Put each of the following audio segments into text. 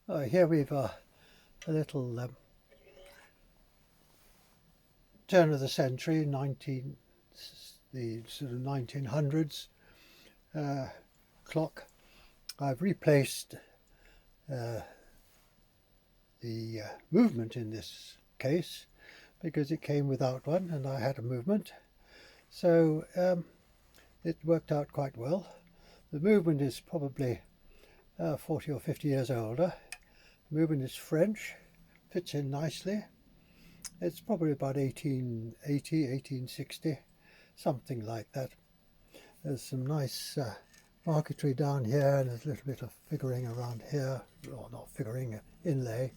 Here we've a little turn of the century, the sort of 1900s clock. I've replaced the movement in this case because it came without one and I had a movement, so it worked out quite well. The movement is probably 40 or 50 years older. The movement is French, fits in nicely. It's probably about 1880, 1860, something like that. There's some nice marquetry down here, and there's a little bit of figuring around here, or not figuring, inlay.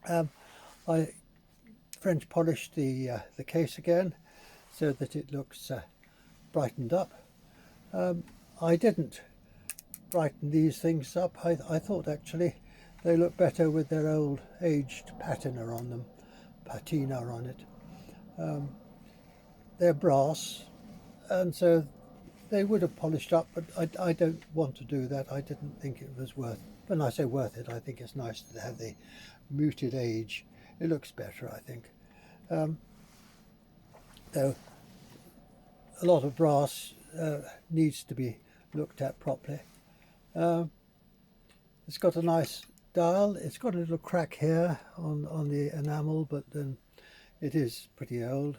I French polished the case again so that it looks brightened up. I didn't brighten these things up. I thought actually they look better with their old aged patina on it. They're brass, and so they would have polished up, but I don't want to do that. I didn't think it was worth. When I say worth it, I think it's nice to have the muted age. It looks better, I think. Though a lot of brass needs to be looked at properly. It's got a nice dial. It's got a little crack here on the enamel, but then it is pretty old.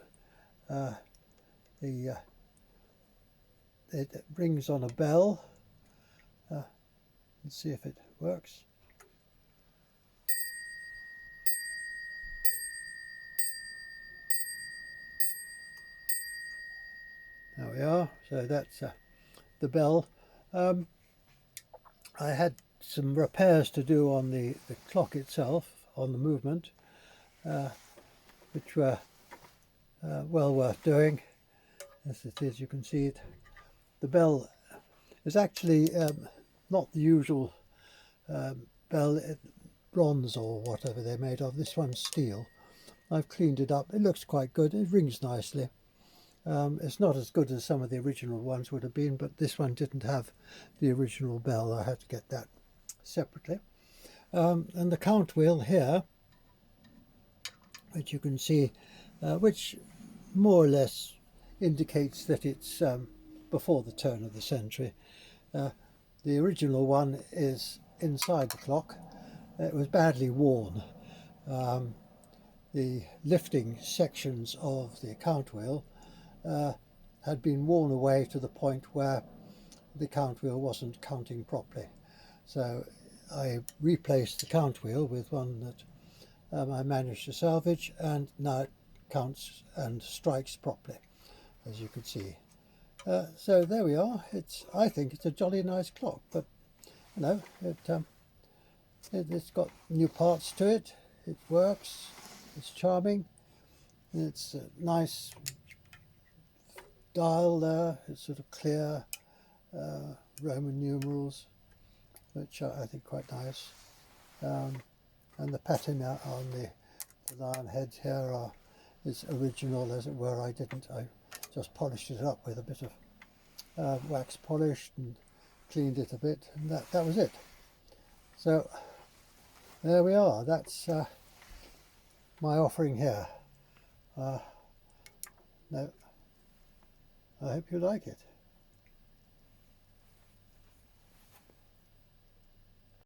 It rings on a bell. Let's see if it works. There we are. So that's the bell. I had some repairs to do on the clock itself, on the movement, which were well worth doing. As it is, you can see it. The bell is actually not the usual bell, bronze or whatever they're made of. This one's steel. I've cleaned it up. It looks quite good. It rings nicely. It's not as good as some of the original ones would have been, but this one didn't have the original bell. I had to get that separately. And the count wheel here, which you can see, which more or less indicates that it's before the turn of the century. The original one is inside the clock. It was badly worn. The lifting sections of the count wheel had been worn away to the point where the count wheel wasn't counting properly. So I replaced the count wheel with one that I managed to salvage, and now it counts and strikes properly, as you can see. So there we are. I think it's a jolly nice clock, but you know, it's got new parts to it. It works. It's charming. It's a nice dial there. It's sort of clear Roman numerals, which are, I think, quite nice. And the patina on the lion heads here is original, as it were. I just polished it up with a bit of wax polish and cleaned it a bit, and that was it. So there we are. That's my offering here. No, I hope you like it.